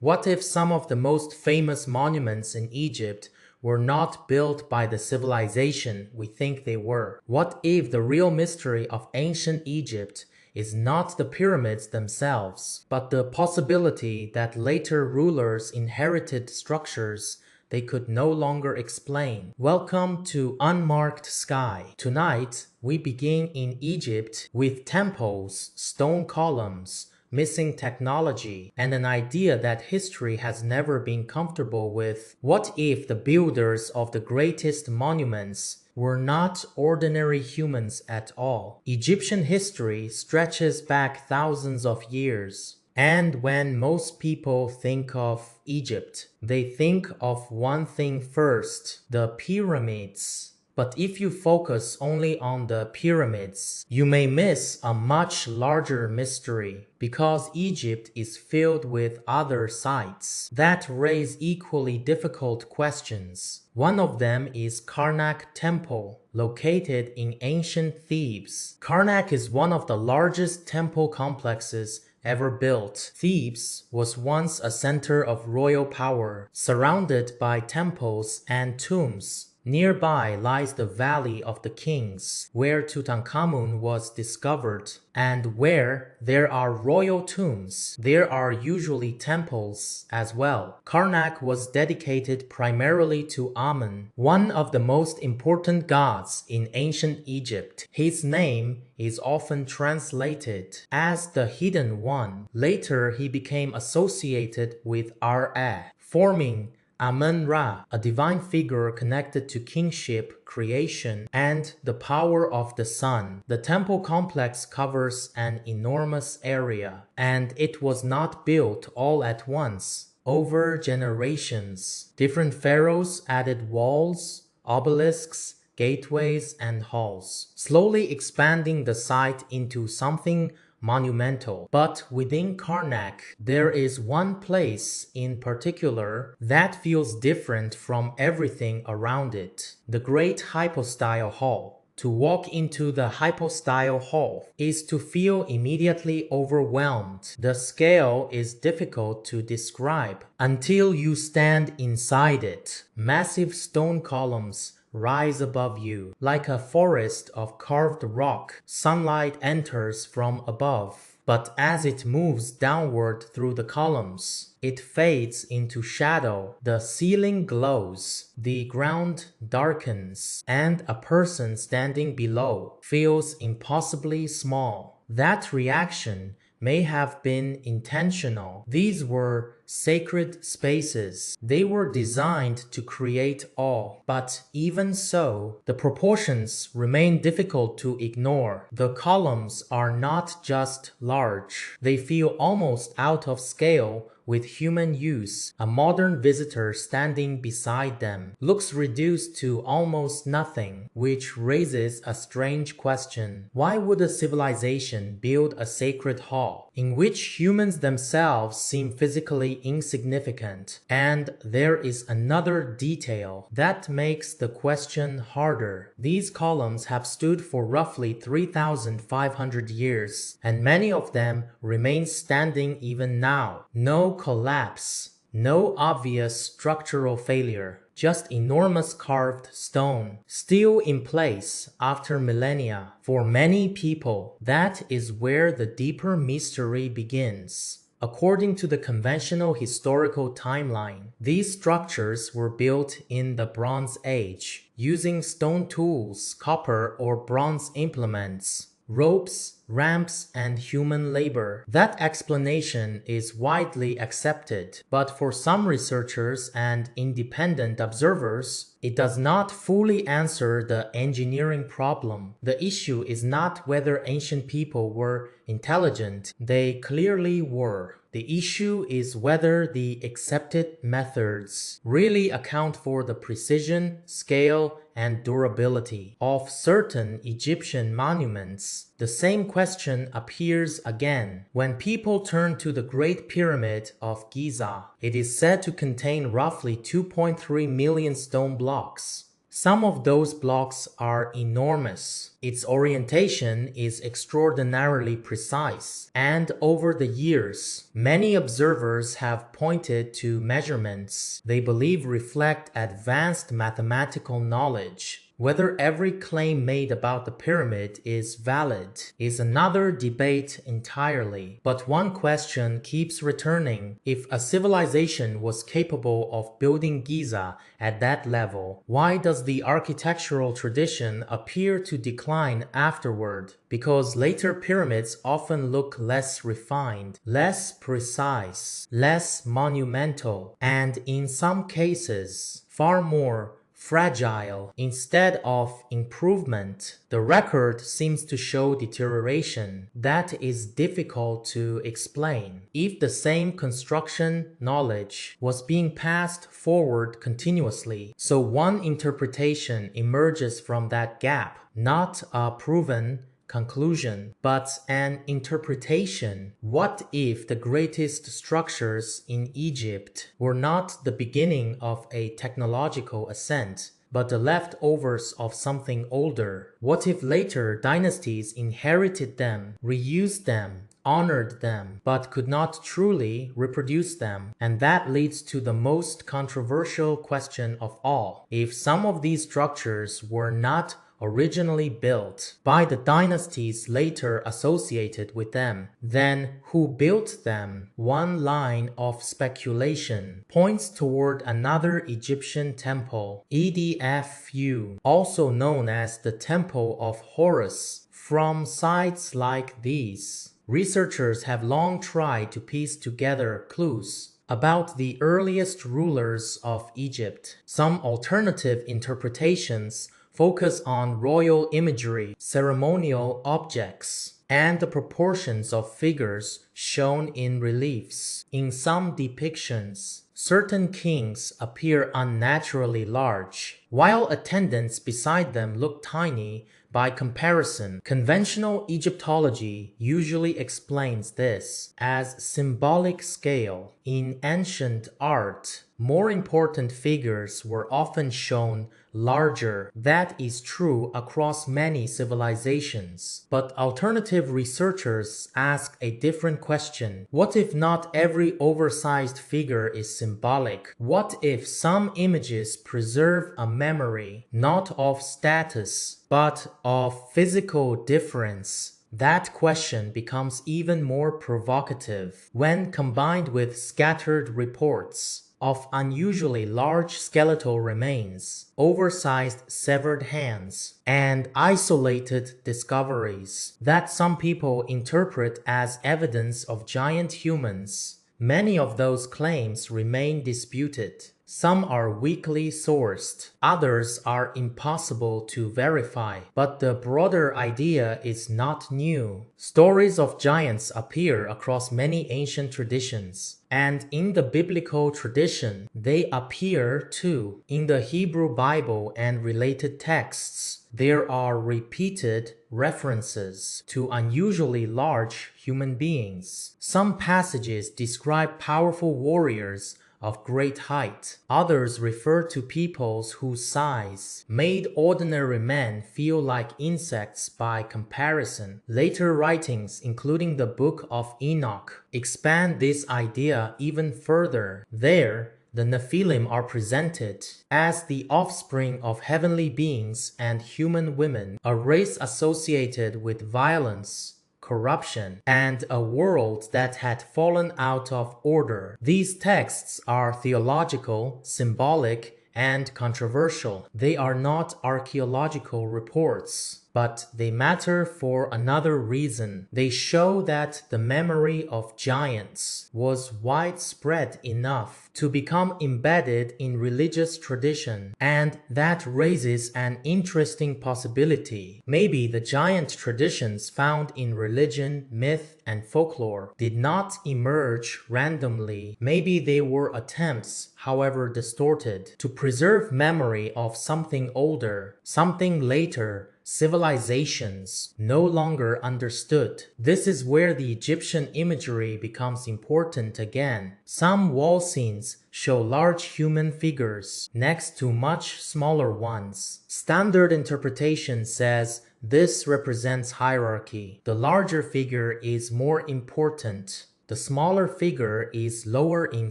What if some of the most famous monuments in Egypt were not built by the civilization we think they were? What if the real mystery of ancient Egypt is not the pyramids themselves, but the possibility that later rulers inherited structures they could no longer explain? Welcome to Unmarked Sky. Tonight, we begin in Egypt with temples, stone columns, missing technology, and an idea that history has never been comfortable with. What if the builders of the greatest monuments were not ordinary humans at all? Egyptian history stretches back thousands of years. And when most people think of Egypt, they think of one thing first: the pyramids. But if you focus only on the pyramids, you may miss a much larger mystery, because Egypt is filled with other sites that raise equally difficult questions. One of them is Karnak Temple, located in ancient Thebes. Karnak is one of the largest temple complexes ever built. Thebes was once a center of royal power, surrounded by temples and tombs. Nearby lies the Valley of the Kings, where Tutankhamun was discovered, and where there are royal tombs, there are usually temples as well. Karnak was dedicated primarily to Amun, one of the most important gods in ancient Egypt. His name is often translated as the Hidden One. Later, he became associated with Ra, forming Amun-Ra, a divine figure connected to kingship, creation, and the power of the sun. The temple complex covers an enormous area, and it was not built all at once. Over generations, different pharaohs added walls, obelisks, gateways, and halls, slowly expanding the site into something monumental. But within Karnak, there is one place in particular that feels different from everything around it: the Great Hypostyle Hall. To walk into the Hypostyle Hall is to feel immediately overwhelmed. The scale is difficult to describe until you stand inside it. Massive stone columns rise above you. Like a forest of carved rock, sunlight enters from above. But as it moves downward through the columns, it fades into shadow. The ceiling glows, the ground darkens, and a person standing below feels impossibly small. That reaction may have been intentional. These were sacred spaces. They were designed to create awe. But even so, the proportions remain difficult to ignore. The columns are not just large. They feel almost out of scale with human use. A modern visitor standing beside them looks reduced to almost nothing, which raises a strange question. Why would a civilization build a sacred hall in which humans themselves seem physically insignificant? And there is another detail that makes the question harder. These columns have stood for roughly 3,500 years, and many of them remain standing even now. No collapse, no obvious structural failure, just enormous carved stone, still in place after millennia. For many people, that is where the deeper mystery begins. According to the conventional historical timeline, these structures were built in the Bronze Age, using stone tools, copper or bronze implements, ropes, ramps, and human labor. That explanation is widely accepted, but for some researchers and independent observers, it does not fully answer the engineering problem. The issue is not whether ancient people were intelligent. They clearly were. The issue is whether the accepted methods really account for the precision, scale, and durability of certain Egyptian monuments. The same question appears again when people turn to the Great Pyramid of Giza. It is said to contain roughly 2.3 million stone blocks. Some of those blocks are enormous. Its orientation is extraordinarily precise, and over the years, many observers have pointed to measurements they believe reflect advanced mathematical knowledge. Whether every claim made about the pyramid is valid is another debate entirely, but one question keeps returning. If a civilization was capable of building Giza at that level, why does the architectural tradition appear to decline afterward? Because later pyramids often look less refined, less precise, less monumental, and in some cases, far more fragile. Instead of improvement, the record seems to show deterioration that is difficult to explain. If the same construction knowledge was being passed forward continuously, so one interpretation emerges from that gap, not a proven conclusion, but an interpretation. What if the greatest structures in Egypt were not the beginning of a technological ascent, but the leftovers of something older? What if later dynasties inherited them, reused them, honored them, but could not truly reproduce them? And that leads to the most controversial question of all. If some of these structures were not originally built by the dynasties later associated with them, then who built them? One line of speculation points toward another Egyptian temple, Edfu, also known as the Temple of Horus. From sites like these, researchers have long tried to piece together clues about the earliest rulers of Egypt. Some alternative interpretations focus on royal imagery, ceremonial objects, and the proportions of figures shown in reliefs. In some depictions, certain kings appear unnaturally large, while attendants beside them look tiny by comparison. Conventional Egyptology usually explains this as symbolic scale. In ancient art, more important figures were often shown larger. That is true across many civilizations. But alternative researchers ask a different question. What if not every oversized figure is symbolic? What if some images preserve a memory, not of status, but of physical difference? That question becomes even more provocative when combined with scattered reports of unusually large skeletal remains, oversized severed hands, and isolated discoveries that some people interpret as evidence of giant humans. Many of those claims remain disputed. Some are weakly sourced, others are impossible to verify. But the broader idea is not new. Stories of giants appear across many ancient traditions, and in the biblical tradition, they appear too. In the Hebrew Bible and related texts, there are repeated references to unusually large human beings. Some passages describe powerful warriors of great height. Others refer to peoples whose size made ordinary men feel like insects by comparison. Later writings, including the Book of Enoch, expand this idea even further. There, the Nephilim are presented as the offspring of heavenly beings and human women, a race associated with violence, corruption, and a world that had fallen out of order. These texts are theological, symbolic, and controversial. They are not archaeological reports, but they matter for another reason. They show that the memory of giants was widespread enough to become embedded in religious tradition, and that raises an interesting possibility. Maybe the giant traditions found in religion, myth, and folklore did not emerge randomly. Maybe they were attempts, however distorted, to preserve memory of something older, something later, civilizations no longer understood. This is where the Egyptian imagery becomes important again. Some wall scenes show large human figures next to much smaller ones. Standard interpretation says this represents hierarchy. The larger figure is more important. The smaller figure is lower in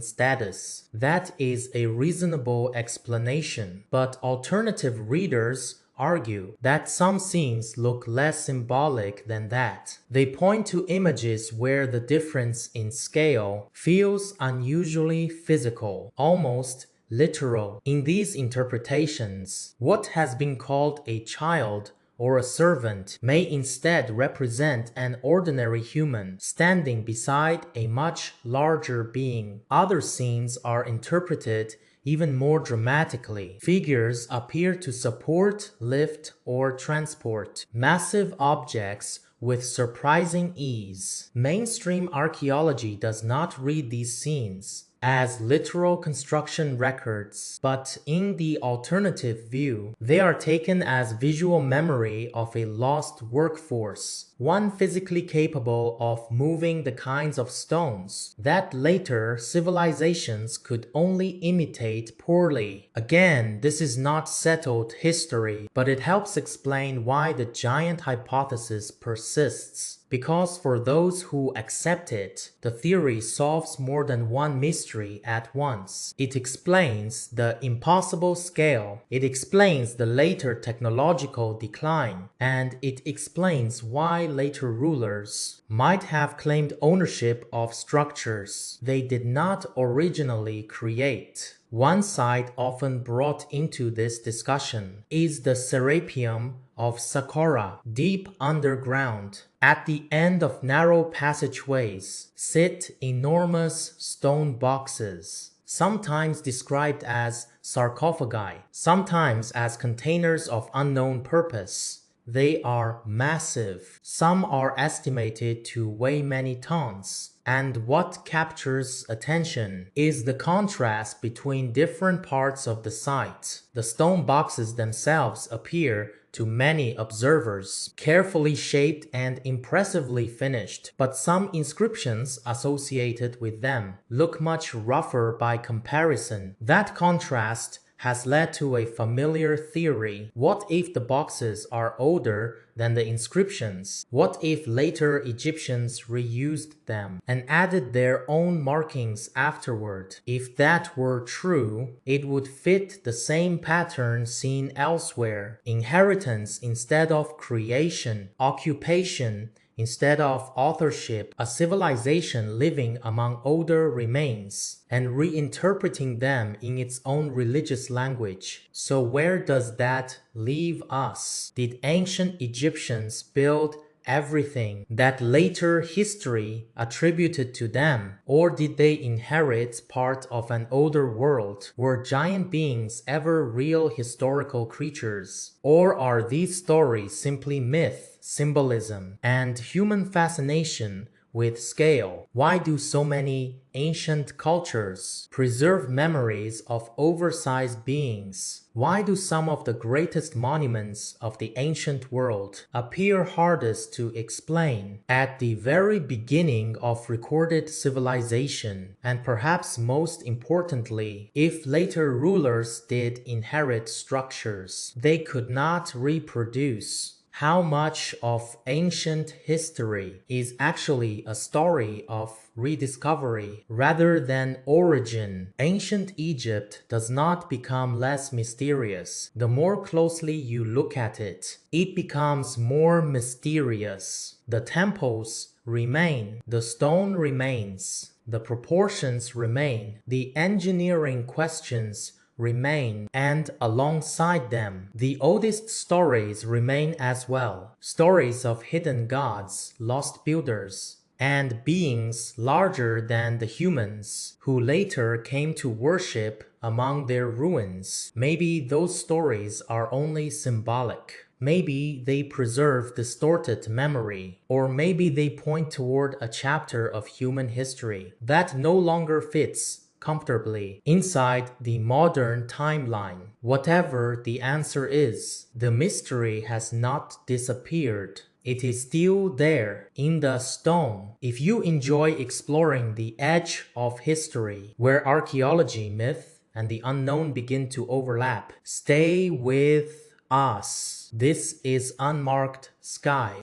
status. That is a reasonable explanation, but alternative readers argue that some scenes look less symbolic than that. They point to images where the difference in scale feels unusually physical, almost literal. In these interpretations, what has been called a child or a servant may instead represent an ordinary human standing beside a much larger being. Other scenes are interpreted even more dramatically. Figures appear to support, lift, or transport massive objects with surprising ease. Mainstream archaeology does not read these scenes as literal construction records, but in the alternative view, they are taken as visual memory of a lost workforce, one physically capable of moving the kinds of stones that later civilizations could only imitate poorly. Again, this is not settled history, but it helps explain why the giant hypothesis persists. Because for those who accept it, the theory solves more than one mystery at once. It explains the impossible scale, it explains the later technological decline, and it explains why later rulers might have claimed ownership of structures they did not originally create. One side often brought into this discussion is the Serapeum of Saqqara. Deep underground, at the end of narrow passageways, sit enormous stone boxes, sometimes described as sarcophagi, sometimes as containers of unknown purpose. They are massive. Some are estimated to weigh many tons. And what captures attention is the contrast between different parts of the site. The stone boxes themselves appear to many observers carefully shaped and impressively finished, but some inscriptions associated with them look much rougher by comparison. That contrast has led to a familiar theory. What if the boxes are older than the inscriptions? What if later Egyptians reused them and added their own markings afterward? If that were true, it would fit the same pattern seen elsewhere. Inheritance instead of creation, occupation instead of authorship, a civilization living among older remains and reinterpreting them in its own religious language. So where does that leave us? Did ancient Egyptians build everything that later history attributed to them, or did they inherit part of an older world? Were giant beings ever real historical creatures, or are these stories simply myth, symbolism, and human fascination with scale? Why do so many ancient cultures preserve memories of oversized beings? Why do some of the greatest monuments of the ancient world appear hardest to explain at the very beginning of recorded civilization? And perhaps most importantly, if later rulers did inherit structures they could not reproduce, how much of ancient history is actually a story of rediscovery rather than origin? Ancient Egypt does not become less mysterious. The more closely you look at it, it becomes more mysterious. The temples remain, the stone remains, the proportions remain, the engineering questions remain, and alongside them, the oldest stories remain as well. Stories of hidden gods, lost builders, and beings larger than the humans who later came to worship among their ruins. Maybe those stories are only symbolic. Maybe they preserve distorted memory, or maybe they point toward a chapter of human history that no longer fits comfortably inside the modern timeline. Whatever the answer is, the mystery has not disappeared. It is still there in the stone. If you enjoy exploring the edge of history, where archaeology, myth, and the unknown begin to overlap, stay with us. This is Unmarked Sky.